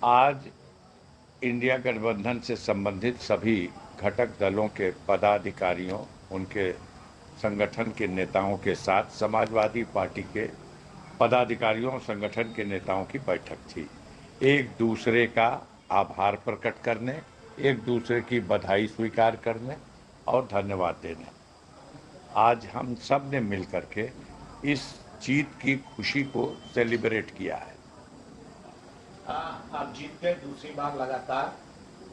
आज इंडिया गठबंधन से संबंधित सभी घटक दलों के पदाधिकारियों, उनके संगठन के नेताओं के साथ समाजवादी पार्टी के पदाधिकारियों और संगठन के नेताओं की बैठक थी। एक दूसरे का आभार प्रकट करने, एक दूसरे की बधाई स्वीकार करने और धन्यवाद देने। आज हम सब ने मिलकर के इस जीत की खुशी को सेलिब्रेट किया है। आप जीत गए दूसरी बार लगातार।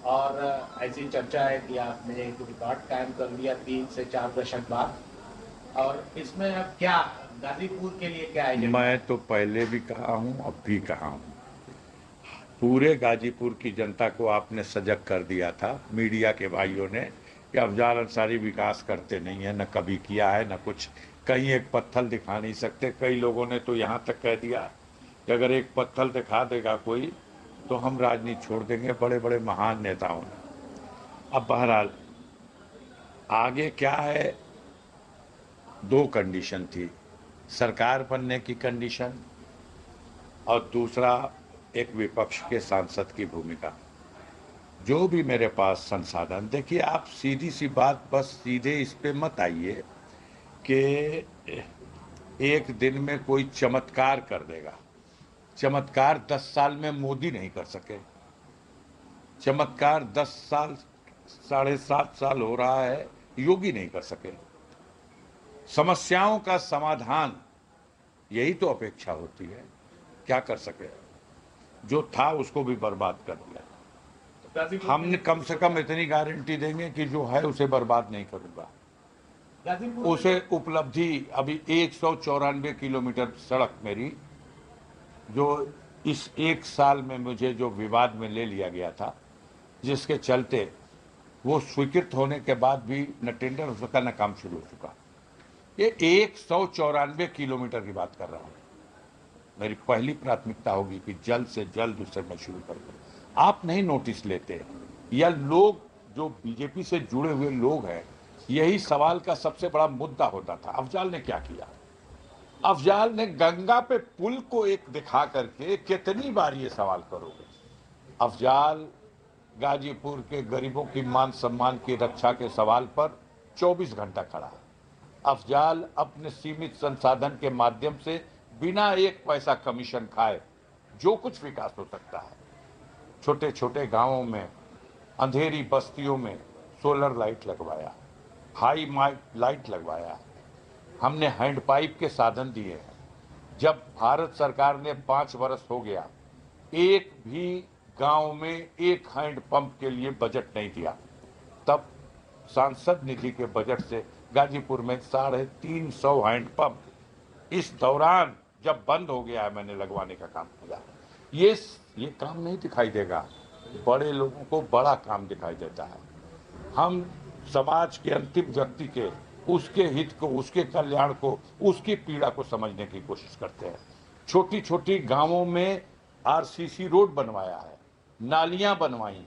और ऐसी चर्चा है कि आपने एक रिकॉर्ड कायम कर लिया 3 से 4 दशक बाद। और इसमें अब क्या गाजीपुर के लिए क्या एजेंडा मैं है? तो पहले भी कहा हूं, अब भी कहा हूं, पूरे गाजीपुर की जनता को आपने सजग कर दिया था, मीडिया के भाइयों ने, कि अफजाल अंसारी विकास करते नहीं है, न कभी किया है, न कुछ। कहीं एक पत्थर दिखा नहीं सकते। कई लोगों ने तो यहाँ तक कह दिया कि अगर एक पत्थर दिखा देगा कोई तो हम राजनीति छोड़ देंगे, बड़े बड़े महान नेताओं ने। अब बहरहाल आगे क्या है, दो कंडीशन थी, सरकार बनने की कंडीशन और दूसरा एक विपक्ष के सांसद की भूमिका। जो भी मेरे पास संसाधन, देखिए आप सीधी सी बात, बस सीधे इस पे मत आइए कि एक दिन में कोई चमत्कार कर देगा। चमत्कार 10 साल में मोदी नहीं कर सके। चमत्कार 10 साल, 7.5 साल हो रहा है, योगी नहीं कर सके। समस्याओं का समाधान, यही तो अपेक्षा होती है। क्या कर सके? जो था उसको भी बर्बाद कर दिया। तो गाजीपुर के हमने लिए कम कुछ से सोचा कम है? इतनी गारंटी देंगे कि जो है उसे बर्बाद नहीं करूंगा। गाजीपुर में उसे तो उपलब्धि, अभी 194 किलोमीटर सड़क मेरी, जो इस 1 साल में मुझे जो विवाद में ले लिया गया था, जिसके चलते वो स्वीकृत होने के बाद भी न टेंडर हो सका न काम शुरू हो चुका। ये 194 किलोमीटर की बात कर रहा हूँ। मेरी पहली प्राथमिकता होगी कि जल्द से जल्द उसे मैं शुरू कर दूं। आप नहीं नोटिस लेते, या लोग जो बीजेपी से जुड़े हुए लोग हैं, यही सवाल का सबसे बड़ा मुद्दा होता था। अफजाल ने क्या किया? अफजाल ने गंगा पे पुल को एक दिखा करके, कितनी बार ये सवाल करोगे? अफजाल गाजीपुर के गरीबों की मान सम्मान की रक्षा के सवाल पर 24 घंटा खड़ा है। अफजाल अपने सीमित संसाधन के माध्यम से बिना एक पैसा कमीशन खाए जो कुछ विकास हो सकता है, छोटे छोटे गांवों में, अंधेरी बस्तियों में सोलर लाइट लगवाया, हाई लाइट लगवाया, हमने हैंडपाइप के साधन दिए हैं। जब भारत सरकार ने 5 वर्ष हो गया, एक भी गांव में एक हैंड पंप के लिए बजट नहीं दिया, तब सांसद निधि के बजट से गाजीपुर में 350 हैंड पंप इस दौरान जब बंद हो गया है, मैंने लगवाने का काम किया। ये काम नहीं दिखाई देगा, बड़े लोगों को बड़ा काम दिखाई देता है। हम समाज के अंतिम व्यक्ति के, उसके हित को, उसके कल्याण को, उसकी पीड़ा को समझने की कोशिश करते हैं। छोटी छोटी गांवों में आरसीसी रोड बनवाया है, नालियां बनवाई,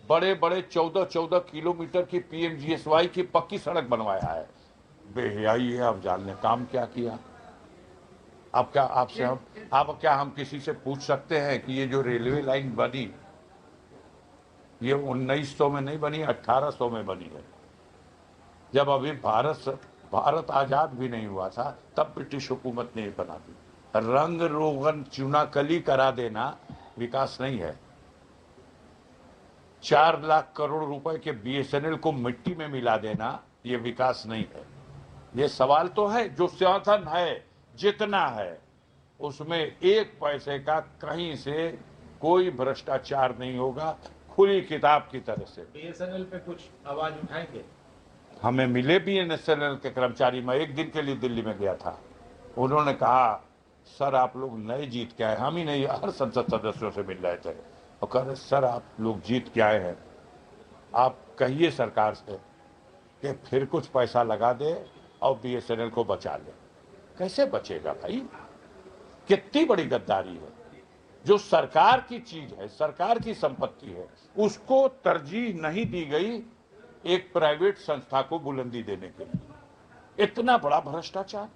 बड़े बड़े 14-14 किलोमीटर की पीएमजीएसवाई की पक्की सड़क बनवाया है। बेहयाई है, अब जान ने काम क्या किया? अब क्या आपसे हम अब क्या हम किसी से पूछ सकते हैं कि ये जो रेलवे लाइन बनी, ये 1900 में नहीं बनी, 1800 में बनी है। जब अभी भारत आजाद भी नहीं हुआ था, तब ब्रिटिश हुकूमत ने बना दी। रंग रोगन चूनाकली करा देना विकास नहीं है। 4 लाख करोड़ रुपए के बीएसएनएल को मिट्टी में मिला देना ये विकास नहीं है। ये सवाल तो है, जो साधन है, जितना है, उसमें एक पैसे का कहीं से कोई भ्रष्टाचार नहीं होगा, खुली किताब की तरह से। बीएसएनएल पे कुछ आवाज उठाएंगे? हमें मिले बीएसएनएल के कर्मचारी, मैं एक दिन के लिए दिल्ली में गया था, उन्होंने कहा सर आप लोग नए जीत के आए। हम ही नहीं, हर संसद सदस्यों से मिल रहे थे और कह रहे सर आप लोग जीत के आए हैं, आप कहिए सरकार से कि फिर कुछ पैसा लगा दे और बीएसएनएल को बचा ले। कैसे बचेगा भाई? कितनी बड़ी गद्दारी है। जो सरकार की चीज है, सरकार की संपत्ति है, उसको तरजीह नहीं दी गई एक प्राइवेट संस्था को बुलंदी देने के लिए। इतना बड़ा भ्रष्टाचार।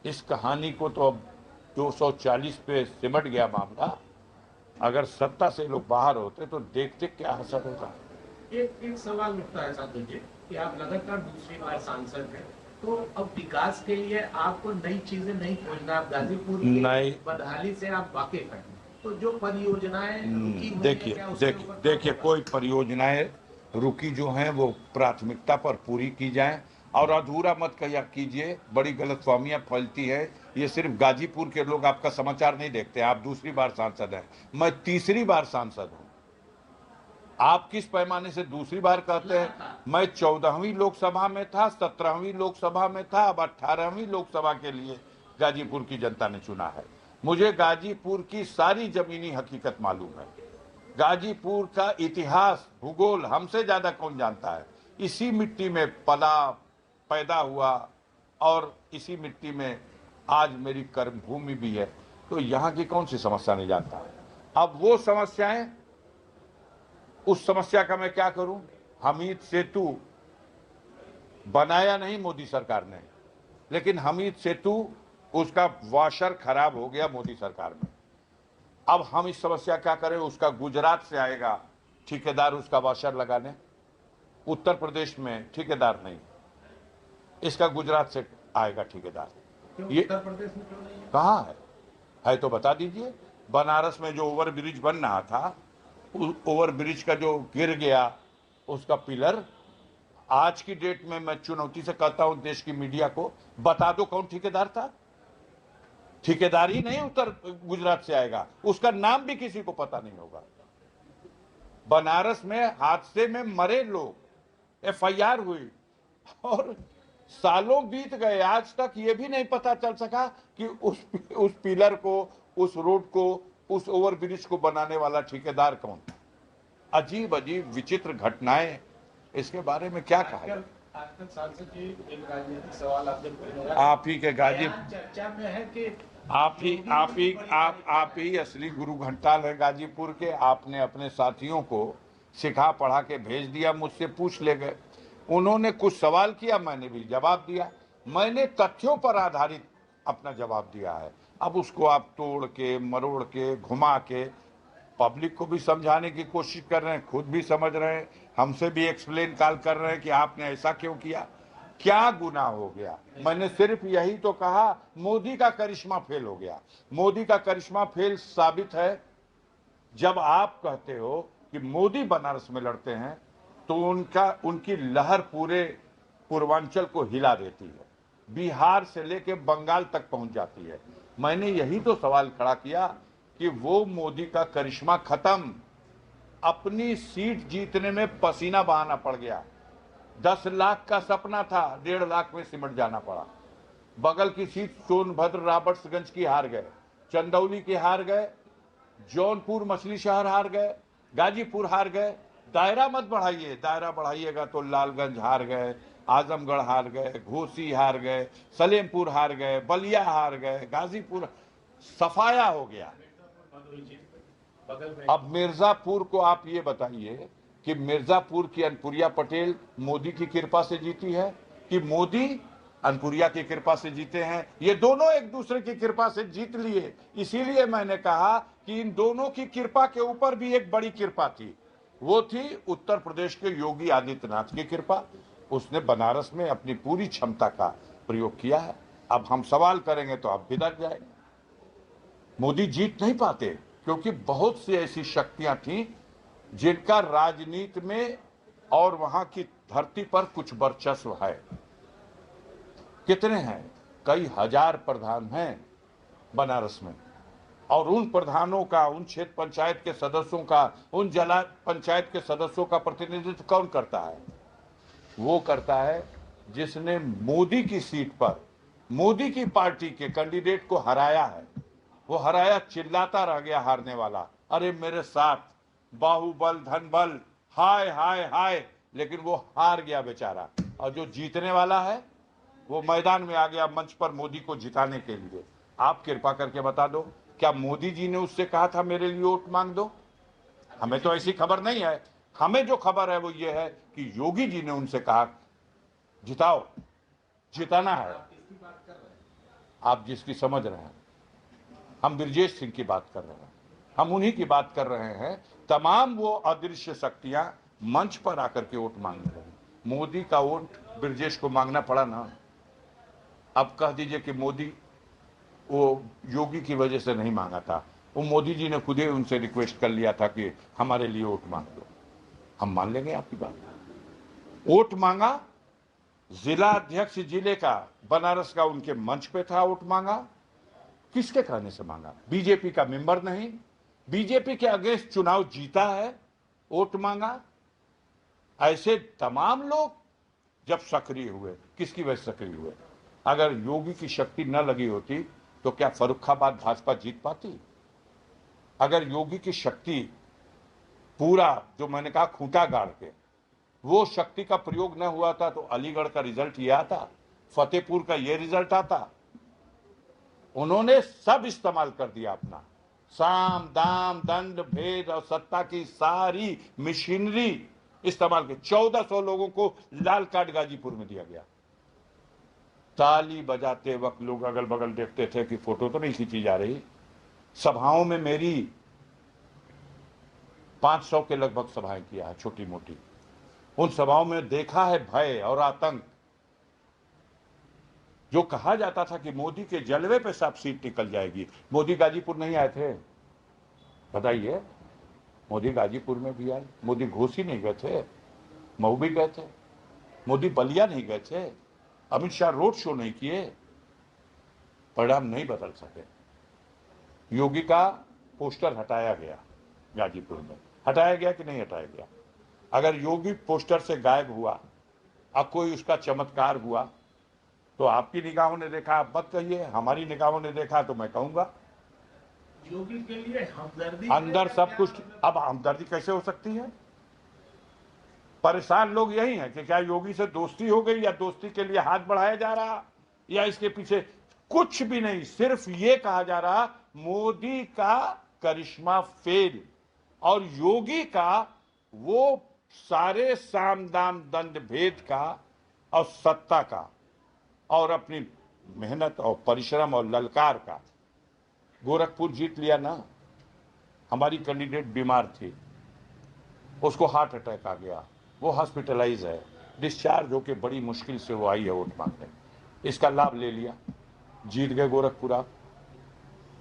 इस कहानी को तो अब 240 पे सिमट गया मामला। अगर सत्ता से लोग बाहर होते तो देखते क्या असर होता। एक सवाल उठता है साधु जी कि आप लगातार दूसरी बार सांसद हैं, तो अब विकास के लिए आपको नई चीजें नहीं खोजना, आप गाजीपुर नहीं, की बदहाली से आप वाकिफ हैं, तो जो परियोजनाएं रुकी हुई हैं, देखिए क्या उसके देखिए ऊपर काम देखिए होगा? कोई परियोजनाएं रुकी जो हैं वो प्राथमिकता पर पूरी की जाएं, और अधूरा मत कहिया कीजिए, बड़ी गलतफहमियां फैलती है। ये सिर्फ गाजीपुर के लोग आपका समाचार नहीं देखते। आप दूसरी बार सांसद हैं, मैं तीसरी बार सांसद हूं। आप किस पैमाने से दूसरी बार कहते हैं? मैं 14वीं लोकसभा में था, 17वीं लोकसभा में था, अब 18वीं लोकसभा के लिए गाजीपुर की जनता ने चुना है। मुझे गाजीपुर की सारी जमीनी हकीकत मालूम है। गाजीपुर का इतिहास, भूगोल हमसे ज्यादा कौन जानता है। इसी मिट्टी में पला, पैदा हुआ, और इसी मिट्टी में आज मेरी कर्मभूमि भी है। तो यहाँ की कौन सी समस्या नहीं जानता है। अब वो समस्याएं, उस समस्या का मैं क्या करूं? हमीद सेतु बनाया नहीं मोदी सरकार ने, लेकिन हमीद सेतु, उसका वॉशर खराब हो गया मोदी सरकार में। अब हम इस समस्या क्या करें? उसका गुजरात से आएगा ठेकेदार उसका वॉशर लगाने, उत्तर प्रदेश में ठेकेदार नहीं, इसका गुजरात से आएगा ठेकेदार। ये उत्तर प्रदेश में क्यों नहीं है? कहाँ है तो बता दीजिए। बनारस में जो ओवर ब्रिज बन रहा था, उस ओवर ब्रिज का जो गिर गया उसका पिलर, आज की डेट में मैं चुनौती से कहता हूं देश की मीडिया को, बता दो कौन ठेकेदार था। ठेकेदार ही नहीं उत्तर गुजरात से आएगा, उसका नाम भी किसी को पता नहीं होगा। बनारस में हादसे में मरे लोग, एफआईआर हुई, और सालों बीत गए, आज तक ये भी नहीं पता चल सका कि उस पिलर को, उस रोड को, उस ओवर ब्रिज को बनाने वाला ठेकेदार कौन था। अजीब अजीब विचित्र घटनाएं, इसके बारे में क्या कहा जाए। आजकल सांसद जी, एक राजनीतिक सवाल आपसे पूछूंगा। आप ही के गाजी, चर्चा में है कि आप ही असली गुरु घंटाल है गाजीपुर के। आपने अपने साथियों को सिखा पढ़ा के भेज दिया, मुझसे पूछ ले गए। उन्होंने कुछ सवाल किया, मैंने भी जवाब दिया। मैंने तथ्यों पर आधारित अपना जवाब दिया है। अब उसको आप तोड़ के, मरोड़ के, घुमा के पब्लिक को भी समझाने की कोशिश कर रहे हैं, खुद भी समझ रहे हैं, हमसे भी एक्सप्लेन कॉल कर रहे हैं कि आपने ऐसा क्यों किया, क्या गुनाह हो गया। मैंने सिर्फ यही तो कहा, मोदी का करिश्मा फेल हो गया। मोदी का करिश्मा फेल साबित है जब आप कहते हो कि मोदी बनारस में लड़ते हैं, तो उनकी लहर पूरे पूर्वांचल को हिला देती है, बिहार से लेकर बंगाल तक पहुंच जाती है। मैंने यही तो सवाल खड़ा किया कि वो मोदी का करिश्मा खत्म, अपनी सीट जीतने में पसीना बहाना पड़ गया। 10 लाख का सपना था, 1.5 लाख में सिमट जाना पड़ा। बगल की सीट सोनभद्र रॉबर्ट्सगंज की हार गए, चंदौली की हार गए, जौनपुर मछली शहर हार गए, गाजीपुर हार गए। दायरा मत बढ़ाइए, दायरा बढ़ाइएगा तो लालगंज हार गए, आजमगढ़ हार गए, घोसी हार गए, सलेमपुर हार गए, बलिया हार गए, गाजीपुर सफाया हो गया। अब मिर्जापुर को आप ये बताइए कि मिर्जापुर की अनपुरिया पटेल मोदी की कृपा से जीती है कि मोदी अनपुरिया की कृपा से जीते हैं? ये दोनों एक दूसरे की कृपा से जीत लिए। इसीलिए मैंने कहा कि इन दोनों की कृपा के ऊपर भी एक बड़ी कृपा थी, वो थी उत्तर प्रदेश के योगी आदित्यनाथ की कृपा। उसने बनारस में अपनी पूरी क्षमता का प्रयोग किया है। अब हम सवाल करेंगे तो आप बिदक जाएंगे। मोदी जीत नहीं पाते क्योंकि बहुत सी ऐसी शक्तियां थीं जिनका राजनीति में और वहां की धरती पर कुछ वर्चस्व है। कितने हैं? कई हजार प्रधान हैं बनारस में, और उन प्रधानों का, उन क्षेत्र पंचायत के सदस्यों का, उन जिला पंचायत के सदस्यों का प्रतिनिधित्व कौन करता है? वो करता है जिसने मोदी की सीट पर मोदी की पार्टी के कैंडिडेट को हराया है। वो हराया, चिल्लाता रह गया हारने वाला, अरे मेरे साथ बाहुबल धनबल, हाय हाय हाय, लेकिन वो हार गया बेचारा। और जो जीतने वाला है वो मैदान में आ गया मंच पर मोदी को जिताने के लिए। आप कृपा करके बता दो, क्या मोदी जी ने उससे कहा था मेरे लिए वोट मांग दो? हमें तो ऐसी खबर नहीं है। हमें जो खबर है वो ये है कि योगी जी ने उनसे कहा जिताओ, जिताना है। आप जिसकी समझ रहे हैं, हम ब्रजेश सिंह की बात कर रहे हैं, हम उन्हीं की बात कर रहे हैं। तमाम वो अदृश्य शक्तियां मंच पर आकर के वोट मांगने लगी। मोदी का वोट ब्रजेश को मांगना पड़ा ना। अब कह दीजिए कि मोदी वो योगी की वजह से नहीं मांगा था, वो मोदी जी ने खुद ही उनसे रिक्वेस्ट कर लिया था कि हमारे लिए वोट मांग दो। हम मान लेंगे आपकी बात। वोट मांगा, जिला अध्यक्ष जिले का बनारस का उनके मंच पे था, वोट मांगा। किसके कहने से मांगा? बीजेपी का मेंबर नहीं, बीजेपी के अगेंस्ट चुनाव जीता है, वोट मांगा। ऐसे तमाम लोग जब सक्रिय हुए, किसकी वजह से सक्रिय हुए? अगर योगी की शक्ति न लगी होती तो क्या फर्रुखाबाद भाजपा जीत पाती? अगर योगी की शक्ति पूरा, जो मैंने कहा, खूंटा गाड़ के वो शक्ति का प्रयोग न हुआ था तो अलीगढ़ का रिजल्ट ये आता, फतेहपुर का ये रिजल्ट आता। उन्होंने सब इस्तेमाल कर दिया अपना, साम दाम दंड भेद और सत्ता की सारी मशीनरी इस्तेमाल की। 1400 लोगों को लाल कार्ड गाजीपुर में दिया गया। ताली बजाते वक्त लोग अगल बगल देखते थे कि फोटो तो नहीं खींची जा रही। सभाओं में मेरी 500 के लगभग सभाएं किया है, छोटी मोटी। उन सभाओं में देखा है भय और आतंक। जो कहा जाता था कि मोदी के जलवे पे सब सीट निकल जाएगी। मोदी गाजीपुर नहीं आए थे, बताइए। मोदी गाजीपुर में भी आए, मोदी घोसी नहीं गए थे, मऊ भी गए थे, मोदी बलिया नहीं गए थे, अमित शाह रोड शो नहीं किए। परिणाम नहीं बदल सके। योगी का पोस्टर हटाया गया गाजीपुर में। हटाया गया कि नहीं हटाया गया? अगर योगी पोस्टर से गायब हुआ, अब कोई उसका चमत्कार हुआ, तो आपकी निगाहों ने देखा, आप मत कहिए। हमारी निगाहों ने देखा तो मैं कहूंगा योगी के लिए हमदर्दी अंदर सब कुछ। अब हमदर्दी कैसे हो सकती है? परेशान लोग यही हैं कि क्या योगी से दोस्ती हो गई, या दोस्ती के लिए हाथ बढ़ाया जा रहा, या इसके पीछे कुछ भी नहीं। सिर्फ ये कहा जा रहा मोदी का करिश्मा फेल और योगी का वो सारे साम दाम दंड भेद का और सत्ता का और अपनी मेहनत और परिश्रम और ललकार का। गोरखपुर जीत लिया ना। हमारी कैंडिडेट बीमार थी, उसको हार्ट अटैक आ गया, वो हॉस्पिटलाइज है, डिस्चार्ज होके बड़ी मुश्किल से वो आई है वोट मांगने। इसका लाभ ले लिया, जीत गए गोरखपुर। आप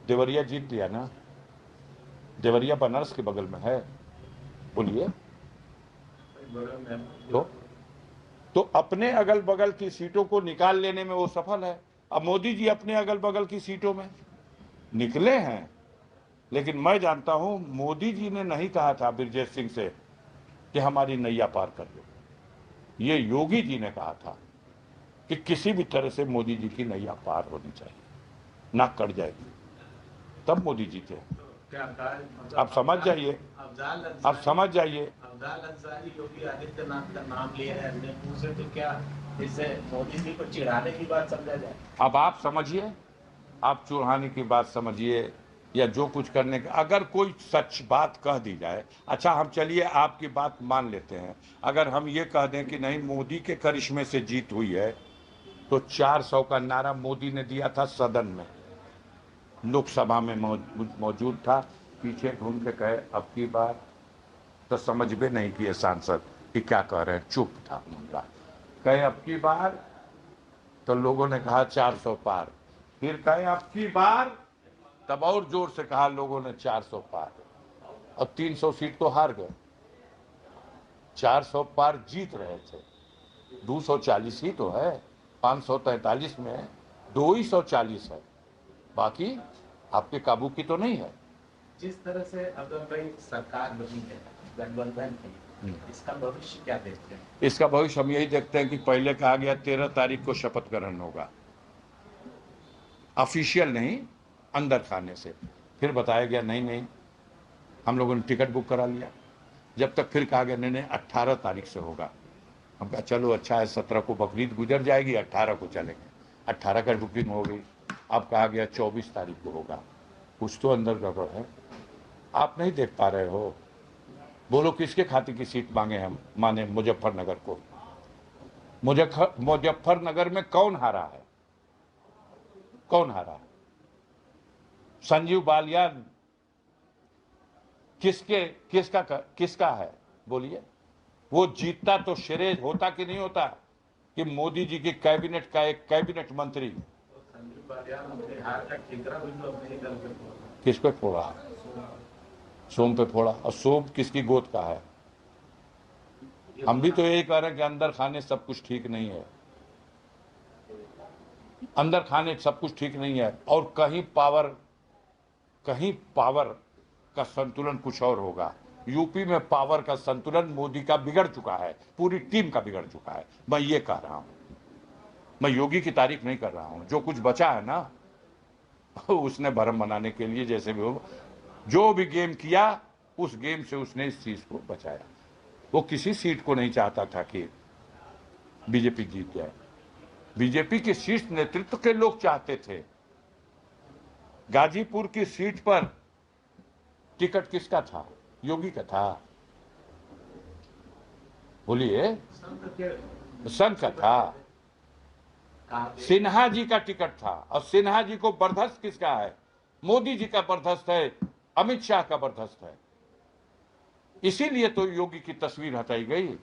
देवरिया जीत लिया ना। देवरिया बनारस के बगल में है, बोलिए। तो अपने अगल बगल की सीटों को निकाल लेने में वो सफल है। अब मोदी जी अपने अगल बगल की सीटों में निकले हैं, लेकिन मैं जानता हूं मोदी जी ने नहीं कहा था ब्रजेश सिंह से कि हमारी नैया पार कर दो। ये योगी जी ने कहा था कि किसी भी तरह से मोदी जी की नैया पार होनी चाहिए, ना कट जाएगी, तब मोदी जीते। आप समझ जाइए, आप समझ जाइए। अफजाल अंसारी योगी आदित्यनाथ का नाम लिए हैं अपने मुंह से, तो क्या इससे मोदी जी को चिढ़ाने की बात समझा जाए? अब आप समझिए, आप चुड़ाने की बात समझिए या जो कुछ करने का। अगर कोई सच बात कह दी जाए, अच्छा हम चलिए आपकी बात मान लेते हैं। अगर हम ये कह दें कि नहीं मोदी के करिश्मे से जीत हुई है, तो 400 का नारा मोदी ने दिया था सदन में, लोकसभा में मौजूद था। पीछे घूम के कहे अब की बार, तो समझ भी नहीं किए सांसद कि क्या कह रहे हैं, चुप था मुद्दा। कहे अब की बार, तो लोगों ने कहा 400 पार। फिर कहे अब की बार, तब और जोर से कहा लोगों ने 400 पार। और 300 सीट तो हार गए, 400 पार जीत रहे थे। 240 ही तो है, 543 में 240 है, बाकी आपके काबू की तो नहीं है। जिस तरह से अगर भाई सरकार बनी है गठबंधन की, इसका भविष्य क्या देखते हैं? इसका भविष्य हम यही देखते हैं कि पहले कहा गया 13 तारीख को शपथ ग्रहण होगा, ऑफिशियल नहीं, अंदर खाने से। फिर बताया गया नहीं नहीं, हम लोगों ने टिकट बुक करा लिया। जब तक फिर कहा गया नहीं नहीं 18 तारीख से होगा। हम कहा चलो अच्छा है, 17 को बकरीद गुजर जाएगी, 18 को चलेंगे। 18 का बुकिंग हो गई। अब कहा गया 24 तारीख को होगा। कुछ तो अंदर गड़बड़ है, आप नहीं देख पा रहे हो। बोलो किसके खातिर की सीट मांगे हम? माने मुजफ्फरनगर को। मुजफ्फरनगर में कौन हारा है? कौन हारा है? संजीव बालियान किसका है बोलिए? वो जीतता तो श्रेय होता कि नहीं होता कि मोदी जी की कैबिनेट का एक कैबिनेट मंत्री संजीव बालियान अपने हार का ठिकरा भी तो अपने ही दल पे फोड़ा। किस पे फोड़ा? सोम पे फोड़ा। और सोम किसकी गोद का है? हम भी तो यही कह रहे हैं कि अंदर खाने सब कुछ ठीक नहीं है, अंदर खाने सब कुछ ठीक नहीं है, और कहीं पावर का संतुलन कुछ और होगा। यूपी में पावर का संतुलन मोदी का बिगड़ चुका है, पूरी टीम का बिगड़ चुका है। मैं ये कह रहा हूं, मैं योगी की तारीफ नहीं कर रहा हूं। जो कुछ बचा है ना उसने भरम बनाने के लिए जैसे भी हो, जो भी गेम किया उस गेम से उसने इस चीज को बचाया। वो किसी सीट को नहीं चाहता था कि बीजेपी जीत जाए। बीजेपी के शीर्ष नेतृत्व के लोग चाहते थे। गाजीपुर की सीट पर टिकट किसका था? योगी का था। बोलिए, संघ का था। सिन्हा जी का टिकट था, और सिन्हा जी को बर्दाश्त किसका है? मोदी जी का बर्दाश्त है, अमित शाह का बर्दाश्त है। इसीलिए तो योगी की तस्वीर हटाई गई।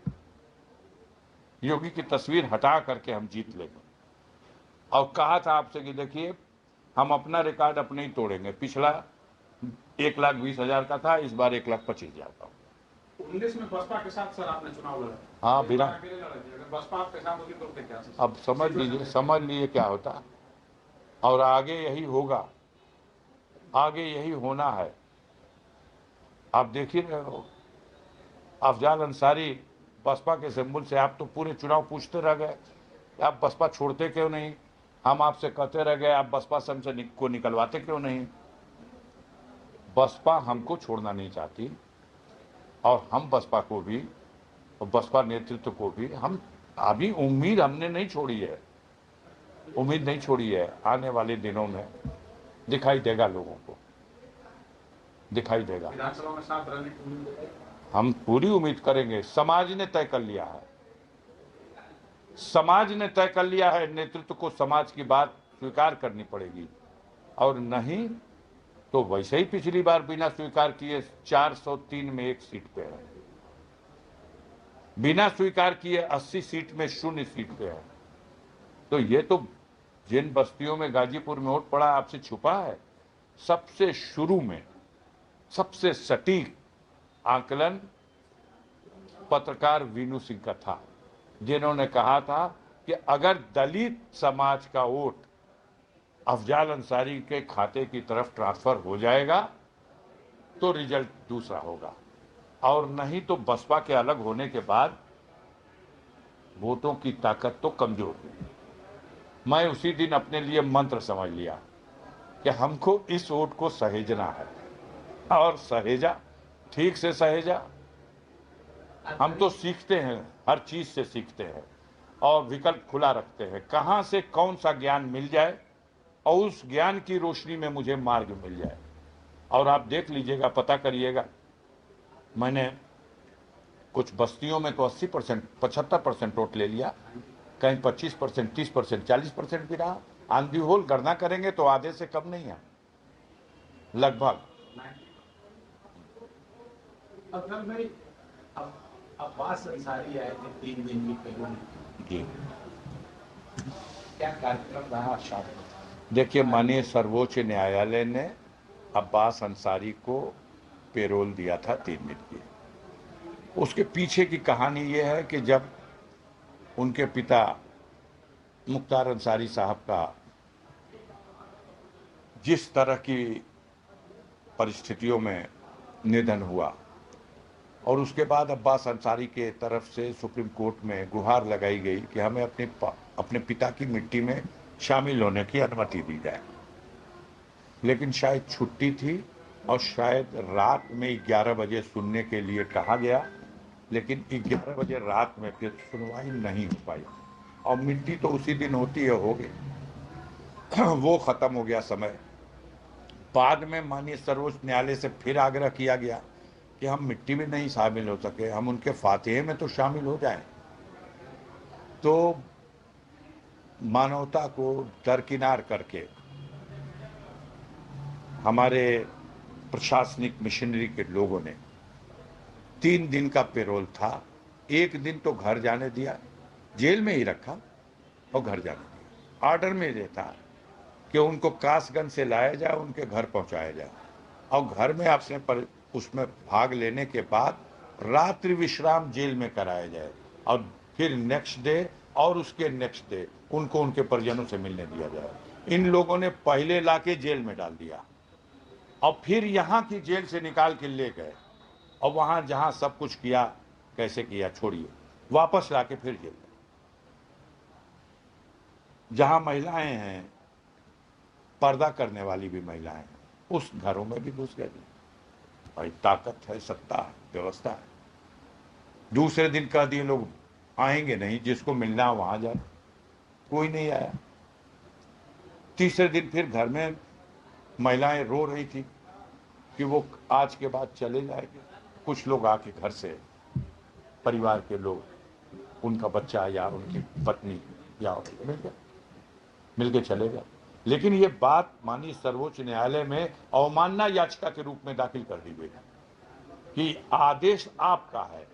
योगी की तस्वीर हटा करके हम जीत लेंगे। और कहा था आपसे कि देखिए, हम अपना रिकॉर्ड अपने ही तोड़ेंगे। पिछला 1,20,000 का था, इस बार 1,25,000 का। 19 में बसपा के साथ सर आपने चुनाव लड़ा। हाँ, बिना अकेले लड़े थे। अगर बसपा आपके साथ होती तो क्या? अब समझ लीजिए क्या होता। और आगे यही होगा, आगे यही होना है। आप देख ही रहे हो, अफजाल अंसारी बसपा के सिंबल से आप तो पूरे चुनाव पूछते रह गए, आप बसपा छोड़ते क्यों नहीं? हम आपसे कहते रह गए, आप बसपा से हमसे को निकलवाते क्यों नहीं? बसपा हमको छोड़ना नहीं चाहती, और हम बसपा को भी, और बसपा नेतृत्व को भी हम अभी उम्मीद हमने नहीं छोड़ी है, उम्मीद नहीं छोड़ी है। आने वाले दिनों में दिखाई देगा, लोगों को दिखाई देगा। विधानसभा में साथ रहने की उम्मीद है। हम पूरी उम्मीद करेंगे। समाज ने तय कर लिया है, समाज ने तय कर लिया है। नेतृत्व को समाज की बात स्वीकार करनी पड़ेगी, और नहीं तो वैसे ही पिछली बार बिना स्वीकार किए 403 में 1 सीट पे है, बिना स्वीकार किए 80 सीट में 0 सीट पे है। तो ये तो जिन बस्तियों में गाजीपुर में वोट पड़ा आपसे छुपा है। सबसे शुरू में सबसे सटीक आकलन पत्रकार वीनू सिंह का था, जिन्होंने कहा था कि अगर दलित समाज का वोट अफजाल अंसारी के खाते की तरफ ट्रांसफर हो जाएगा तो रिजल्ट दूसरा होगा, और नहीं तो बसपा के अलग होने के बाद वोटों की ताकत तो कमजोर हुई। मैं उसी दिन अपने लिए मंत्र समझ लिया कि हमको इस वोट को सहेजना है, और सहेजा, ठीक से सहेजा। हम तो सीखते हैं, हर चीज से सीखते हैं, और विकल्प खुला रखते हैं, कहां से कौन सा ज्ञान मिल जाए और उस ज्ञान की रोशनी में मुझे मार्ग मिल जाए। और आप देख लीजिएगा, पता करिएगा, मैंने कुछ बस्तियों में तो 80%, 75% वोट ले लिया, कहीं 25%, 30%, 40% भी रहा। ऑन दी होल गणना करेंगे तो आधे से कम नहीं है, लगभग। अफजल भाई, अब्बास अंसारी आए थे 3 दिन की पहले जी, क्या कार्यक्रम रहा शॉर्ट में? देखिए, माननीय सर्वोच्च न्यायालय ने अब्बास अंसारी को पेरोल दिया था 3 दिन की। उसके पीछे की कहानी यह है कि जब उनके पिता मुख्तार अंसारी साहब का जिस तरह की परिस्थितियों में निधन हुआ, और उसके बाद अब्बास अंसारी के तरफ से सुप्रीम कोर्ट में गुहार लगाई गई कि हमें अपने पिता की मिट्टी में शामिल होने की अनुमति दी जाए, लेकिन शायद छुट्टी थी और शायद रात में 11 बजे सुनने के लिए कहा गया, लेकिन 11 बजे रात में फिर सुनवाई नहीं हो पाई, और मिट्टी तो उसी दिन होती है, हो गई वो खत्म हो गया समय। बाद में माननीय सर्वोच्च न्यायालय से फिर आग्रह किया गया कि हम मिट्टी में नहीं शामिल हो सके, हम उनके फातिहे में तो शामिल हो जाएं। तो मानवता को दरकिनार करके हमारे प्रशासनिक मिशनरी के लोगों ने 3 दिन का पेरोल था, 1 दिन तो घर जाने दिया, जेल में ही रखा और घर जाने दिया। ऑर्डर में ये था कि उनको कासगंज से लाया जाए, उनके घर पहुंचाया जाए और घर में आपसे उसमें भाग लेने के बाद रात्रि विश्राम जेल में कराया जाए और फिर नेक्स्ट डे और उसके नेक्स्ट डे उनको उनके परिजनों से मिलने दिया जाए। इन लोगों ने पहले लाके जेल में डाल दिया और फिर यहाँ की जेल से निकाल के ले गए और वहाँ जहाँ सब कुछ किया, कैसे किया छोड़िए, वापस लाके फिर जेल में। जहाँ महिलाएं हैं, पर्दा करने वाली भी महिलाएं हैं, उस घरों में भी घुस गए। भाई ताकत है, सत्ता है, व्यवस्था है। दूसरे दिन कह दिए लोग आएंगे नहीं, जिसको मिलना है वहां जाए, कोई नहीं आया। तीसरे दिन फिर घर में महिलाएं रो रही थी कि वो आज के बाद चले जाएंगे। कुछ लोग आके घर से, परिवार के लोग, उनका बच्चा या उनकी पत्नी या मिल के चले गए। लेकिन ये बात माननीय सर्वोच्च न्यायालय में अवमानना याचिका के रूप में दाखिल कर दी गई कि आदेश आपका है,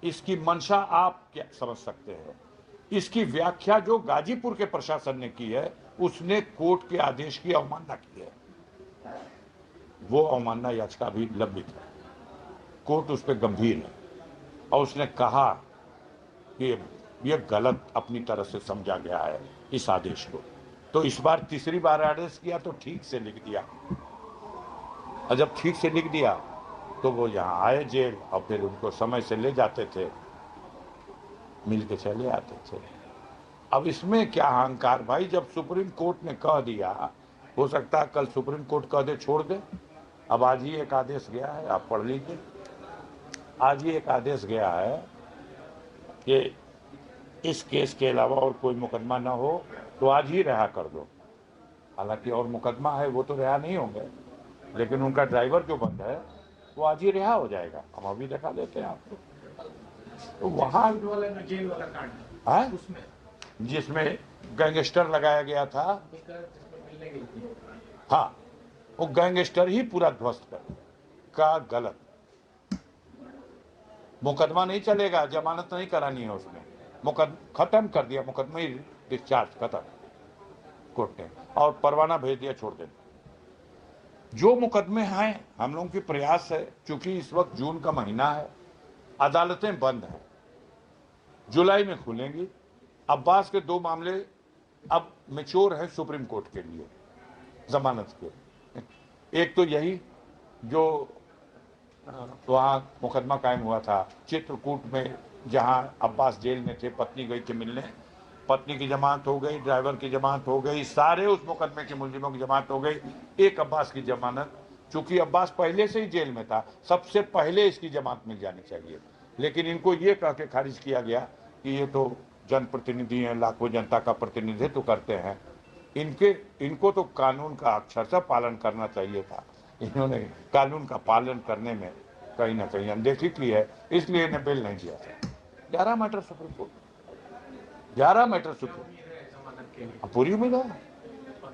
इसकी मंशा आप क्या समझ सकते हैं, इसकी व्याख्या जो गाजीपुर के प्रशासन ने की है, उसने कोर्ट के आदेश की अवमानना की है। वो अवमानना याचिका भी लंबित है, कोर्ट उस पर गंभीर है और उसने कहा कि ये गलत अपनी तरह से समझा गया है इस आदेश को। तो इस बार तीसरी बार आदेश किया तो ठीक से लिख दिया, और जब ठीक से लिख दिया तो वो यहाँ आए जेल और फिर उनको समय से ले जाते थे, मिल के चले आते थे। अब इसमें क्या अहंकार भाई, जब सुप्रीम कोर्ट ने कह दिया, हो सकता है कल सुप्रीम कोर्ट कह दे छोड़ दे। अब आज ही एक आदेश गया है, आप पढ़ लीजिए, आज ही एक आदेश गया है कि इस केस के अलावा और कोई मुकदमा ना हो तो आज ही रिहा कर दो। हालांकि और मुकदमा है, वो तो रिहा नहीं होंगे, लेकिन उनका ड्राइवर जो बंद है वो आज ही रिहा हो जाएगा। हम अभी दिखा देते हैं आपको। तो वहाँ जेल वाला कांड है उसमें जिसमें गैंगस्टर लगाया गया था, मिलने गई थी। हाँ, वो गैंगस्टर ही पूरा ध्वस्त कर का गलत। मुकदमा नहीं चलेगा, जमानत नहीं करानी है उसमें, खत्म कर दिया मुकदमा ही, डिस्चार्ज खत्म कोर्ट ने, और परवाना भेज दिया, छोड़ देना। जो मुकदमे हैं, हम लोगों की प्रयास है, चूंकि इस वक्त जून का महीना है, अदालतें बंद हैं, जुलाई में खुलेंगी। अब्बास के 2 मामले अब मैच्योर है सुप्रीम कोर्ट के लिए जमानत के। एक तो यही जो वहाँ मुकदमा कायम हुआ था चित्रकूट में, जहाँ अब्बास जेल में थे, पत्नी गई थी मिलने, पत्नी की जमानत हो गई, ड्राइवर की जमानत हो गई, सारे उस मुकदमे के मुलजिमों की जमानत हो गई। एक अब्बास की जमानत, चूंकि अब्बास पहले से ही जेल में था, सबसे पहले इसकी जमानत मिल जानी चाहिए, लेकिन इनको ये कह के खारिज किया गया कि ये तो जनप्रतिनिधि हैं, लाखों जनता का प्रतिनिधित्व करते हैं, इनको तो कानून का अक्षरशः पालन करना चाहिए था। इन्होंने कानून का पालन करने में कहीं ना कहीं अनदेखी की है, इसलिए इन्हें बेल नहीं दिया था। 11 matter supreme court, 11 matter supreme, पूरी उम्मीद है,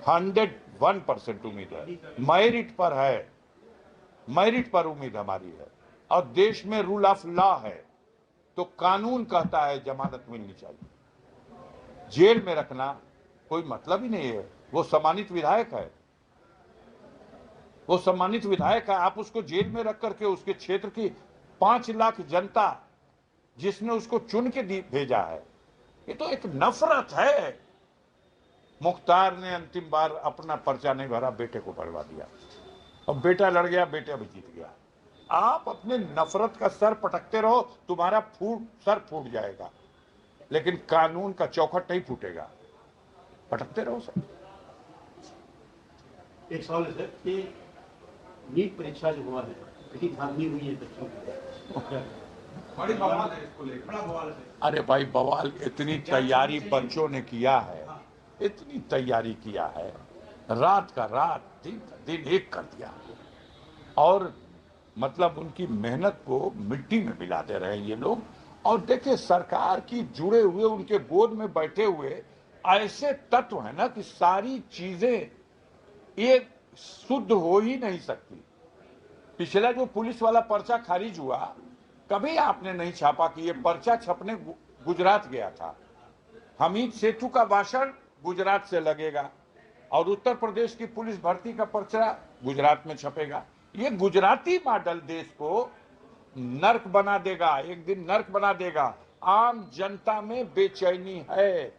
101% उम्मीद है, मेरिट पर है, मेरिट पर उम्मीद हमारी है। और देश में रूल ऑफ लॉ है, तो कानून कहता है जमानत मिलनी चाहिए। जेल में रखना कोई मतलब ही नहीं है। वो सम्मानित विधायक है, वो सम्मानित विधायक है, आप उसको जेल में रख करके उसके क्षेत्र की 5 लाख जनता जिसने उसको चुन के भेजा है, ये तो एक नफरत है। मुख्तार ने अंतिम बार अपना पर्चा नहीं भरा, बेटे को भरवा दिया, और बेटा लड़ गया, बेटा भी जीत गया। आप अपने नफरत का सर पटकते रहो, तुम्हारा सर फूट जाएगा, लेकिन कानून का चौखट नहीं फूटेगा। पटकते रहो सर। एक सवाल है सर कि नीट परीक्षा जो हुआ है, कहीं धांधली हुई है बच्चों की, बड़ी बवाल है इसको लेकर, बड़ा बवाल है। अरे भाई बवाल, इतनी तैयारी बच्चों ने किया है, इतनी तैयारी किया है, रात का रात, दिन का दिन एक कर दिया, और मतलब उनकी मेहनत को मिट्टी में मिला दे रहे हैं ये लोग। और देखिए, सरकार की जुड़े हुए, उनके गोद में बैठे हुए ऐसे तत्व है ना कि सारी चीजें ये शुद्ध हो ही नहीं सकती। पिछला जो पुलिस वाला पर्चा खारिज हुआ, कभी आपने नहीं छापा कि ये पर्चा छपने गुजरात गया था। हमीद सेठू का भाषण गुजरात से लगेगा और उत्तर प्रदेश की पुलिस भर्ती का पर्चा गुजरात में छपेगा। ये गुजराती मॉडल देश को नर्क बना देगा, एक दिन नर्क बना देगा। आम जनता में बेचैनी है,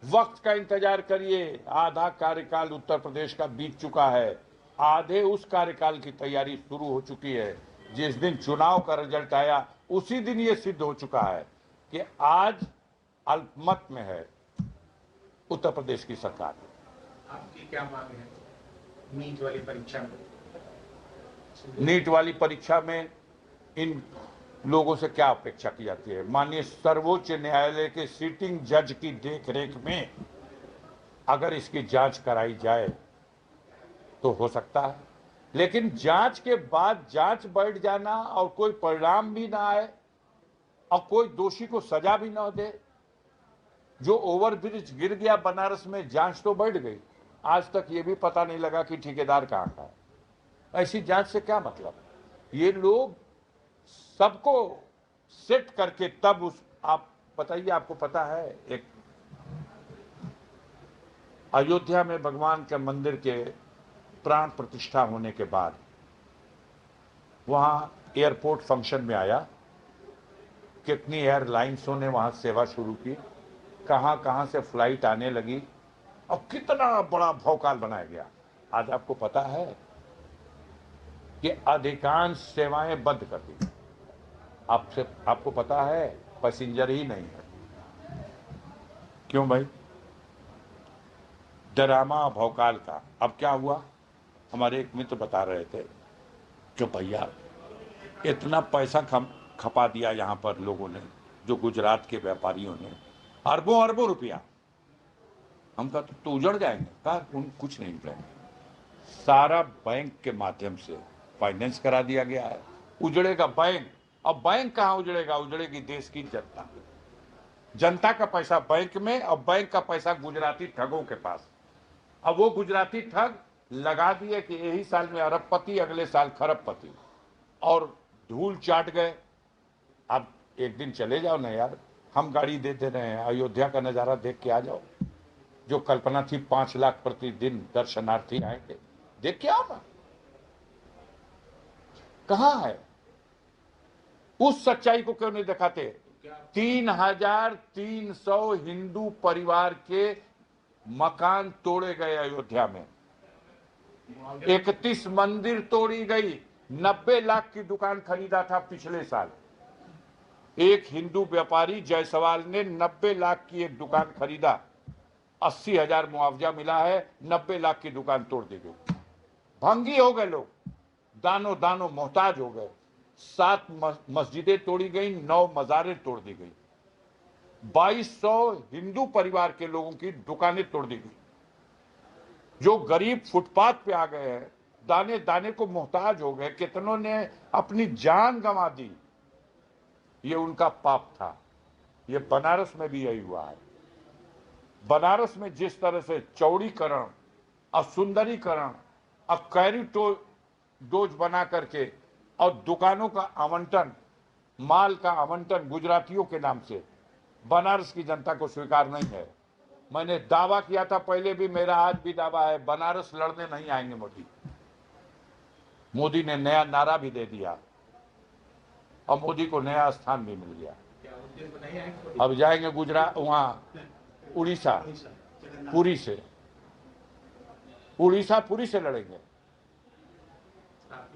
वक्त का इंतजार करिए। आधा कार्यकाल उत्तर प्रदेश का बीत चुका है, आधे उस कार्यकाल की तैयारी शुरू हो चुकी है। जिस दिन चुनाव का रिजल्ट आया उसी दिन ये सिद्ध हो चुका है कि आज अल्पमत में है उत्तर प्रदेश की सरकार। आपकी क्या मांग है नीट वाली परीक्षा में? नीट वाली परीक्षा में इन लोगों से क्या अपेक्षा की जाती है? माननीय सर्वोच्च न्यायालय के सिटिंग जज की देखरेख में अगर इसकी जांच कराई जाए तो हो सकता है, लेकिन जांच के बाद जांच बैठ जाना और कोई परिणाम भी ना आए और कोई दोषी को सजा भी ना दे। जो ओवरब्रिज गिर गया बनारस में, जांच तो बैठ गई, आज तक ये भी पता नहीं लगा कि ठेकेदार कहां का है। ऐसी जांच से क्या मतलब? ये लोग सबको सेट करके तब उस, आप बताइए, आपको पता है एक अयोध्या में भगवान के मंदिर के प्राण प्रतिष्ठा होने के बाद वहां एयरपोर्ट फंक्शन में आया, कितनी एयरलाइंसों ने वहां सेवा शुरू की, कहां कहां से फ्लाइट आने लगी और कितना बड़ा भौकाल बनाया गया। आज आपको पता है कि अधिकांश सेवाएं बंद कर दी। आपको पता है पैसेंजर ही नहीं है। क्यों भाई? ड्रामा भौकाल का। अब क्या हुआ? हमारे एक मित्र बता रहे थे कि भैया इतना पैसा खपा दिया यहाँ पर लोगों ने, जो गुजरात के व्यापारियों ने, अरबों अरबों रुपया। हम कहा तो उजड़ जाएंगे। कहा कुछ नहीं उजड़ेंगे, सारा बैंक के माध्यम से फाइनेंस करा दिया गया है। उजड़ेगा बैंक। अब बैंक कहाँ उजड़ेगा? उजड़ेगी देश की जनता। जनता का पैसा बैंक में और बैंक का पैसा गुजराती ठगों के पास। अब वो गुजराती ठग लगा दिए कि यही साल में अरबपति, अगले साल खरबपति, और धूल चाट गए। अब एक दिन चले जाओ ना यार, हम गाड़ी दे दे रहे हैं, अयोध्या का नजारा देख के आ जाओ। जो कल्पना थी 5 लाख प्रतिदिन दर्शनार्थी आएंगे, देख के आओ ना। कहां है? उस सच्चाई को क्यों नहीं दिखाते? 3300 हिंदू परिवार के मकान तोड़े गए अयोध्या में, 31 मंदिर तोड़ी गई, 90 लाख की दुकान खरीदा था पिछले साल। एक हिंदू व्यापारी जायसवाल ने 90 लाख की एक दुकान खरीदा, 80,000 मुआवजा मिला है, 90 लाख की दुकान तोड़ दी गई। भंगी हो गए लोग, दानो दानो मोहताज हो गए। 7 मस्जिदें तोड़ी गई, 9 मजारें तोड़ दी गई, 2200 हिंदू परिवार के लोगों की दुकानें तोड़ दी गई। जो गरीब फुटपाथ पे आ गए हैं, दाने दाने को मोहताज हो गए, कितनों ने अपनी जान गंवा दी। ये उनका पाप था। ये बनारस में भी यही हुआ है। बनारस में जिस तरह से चौड़ीकरण और सुंदरीकरण और कॉरिडोर बना करके और दुकानों का आवंटन, माल का आवंटन गुजरातियों के नाम से, बनारस की जनता को स्वीकार नहीं है। मैंने दावा किया था पहले भी, मेरा आज भी दावा है, बनारस लड़ने नहीं आएंगे मोदी। मोदी ने नया नारा भी दे दिया और मोदी को नया स्थान भी मिल गया। अब जाएंगे गुजरात, वहां उड़ीसा, पुरी से, उड़ीसा पुरी से लड़ेंगे।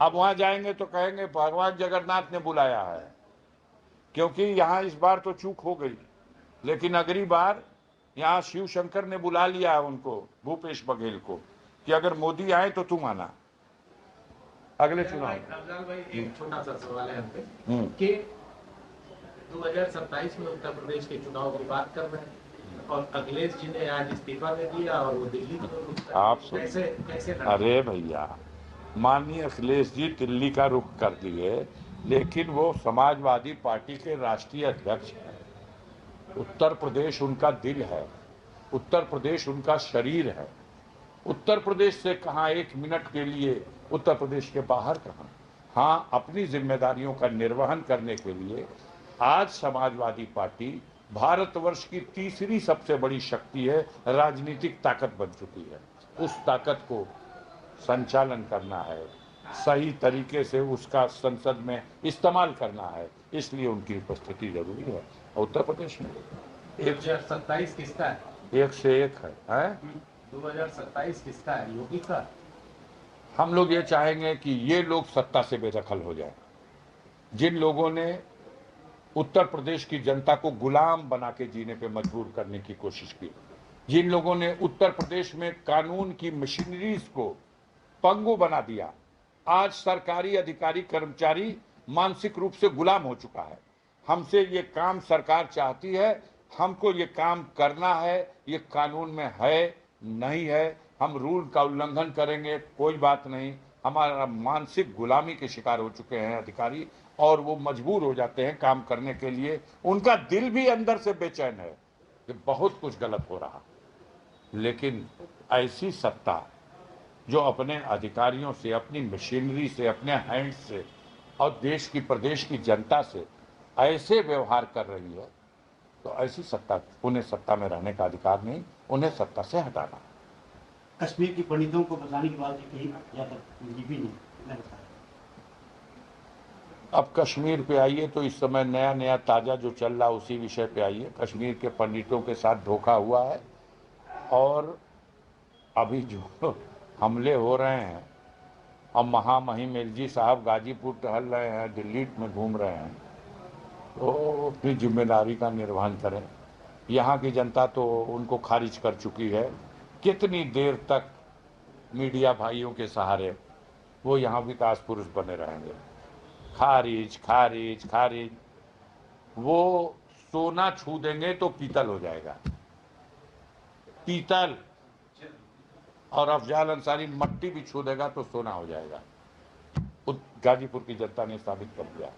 अब वहां जाएंगे तो कहेंगे भगवान जगन्नाथ ने बुलाया है, क्योंकि यहां इस बार तो चूक हो गई, लेकिन अगली बार यहां शिव शंकर ने बुला लिया है उनको, भूपेश बघेल को, कि अगर मोदी आए तो तुम आना अगले चुनाव। अफजल भाई, एक छोटा सा सवाल है यहाँ पे कि 2027 में उत्तर प्रदेश के चुनाव की बात कर रहे हैं और अखिलेश जी ने आज इस्तीफा दे दिया और वो दिल्ली आप कैसे अरे भैया, माननीय अखिलेश जी दिल्ली का रुख कर दिए, लेकिन वो समाजवादी पार्टी के राष्ट्रीय अध्यक्ष हैं। उत्तर प्रदेश उनका दिल है, उत्तर प्रदेश उनका शरीर है। उत्तर प्रदेश से कहाँ, 1 मिनट के लिए उत्तर प्रदेश के बाहर कहाँ। हाँ, अपनी जिम्मेदारियों का निर्वहन करने के लिए आज समाजवादी पार्टी भारतवर्ष की तीसरी सबसे बड़ी शक्ति है, राजनीतिक ताकत बन चुकी है। उस ताकत को संचालन करना है, सही तरीके से उसका संसद में इस्तेमाल करना है, इसलिए उनकी उपस्थिति जरूरी है। उत्तर प्रदेश में 2027 किसका है? एक से एक है? 2027 किसका है? योगी का? हम लोग ये चाहेंगे कि ये लोग सत्ता से बेदखल हो जाए। जिन लोगों ने उत्तर प्रदेश की जनता को गुलाम बना के जीने पे मजबूर करने की कोशिश की, जिन लोगों ने उत्तर प्रदेश में कानून की मशीनरीज को पंगु बना दिया, आज सरकारी अधिकारी कर्मचारी मानसिक रूप से गुलाम हो चुका है। हमसे ये काम सरकार चाहती है, हमको ये काम करना है, ये कानून में है नहीं है, हम रूल का उल्लंघन करेंगे कोई बात नहीं। हमारा मानसिक गुलामी के शिकार हो चुके हैं अधिकारी, और वो मजबूर हो जाते हैं काम करने के लिए। उनका दिल भी अंदर से बेचैन है कि बहुत कुछ गलत हो रहा। लेकिन ऐसी सत्ता जो अपने अधिकारियों से, अपनी मशीनरी से, अपने हैंड से और देश की, प्रदेश की जनता से ऐसे व्यवहार कर रही है, तो ऐसी सत्ता, उन्हें सत्ता में रहने का अधिकार नहीं, उन्हें सत्ता से हटाना। कश्मीर के पंडितों को बचाने की बात कही जाता भी नहीं। अब कश्मीर पे आइए तो इस समय नया नया ताज़ा जो चल रहा उसी विषय पे आइए। कश्मीर के पंडितों के साथ धोखा हुआ है, और अभी जो हमले हो रहे हैं, अब महामहिम एलजी साहब गाजीपुर टहल रहे हैं, दिल्ली में घूम रहे हैं, तो अपनी जिम्मेदारी का निर्वहन करें। यहाँ की जनता तो उनको खारिज कर चुकी है। कितनी देर तक मीडिया भाइयों के सहारे वो यहाँ विकास पुरुष बने रहेंगे? खारिज खारिज खारिज। वो सोना छू देंगे तो पीतल हो जाएगा, पीतल। और अफजाल अंसारी मट्टी भी छू देगा तो सोना हो जाएगा। गाजीपुर की जनता ने साबित कर दिया।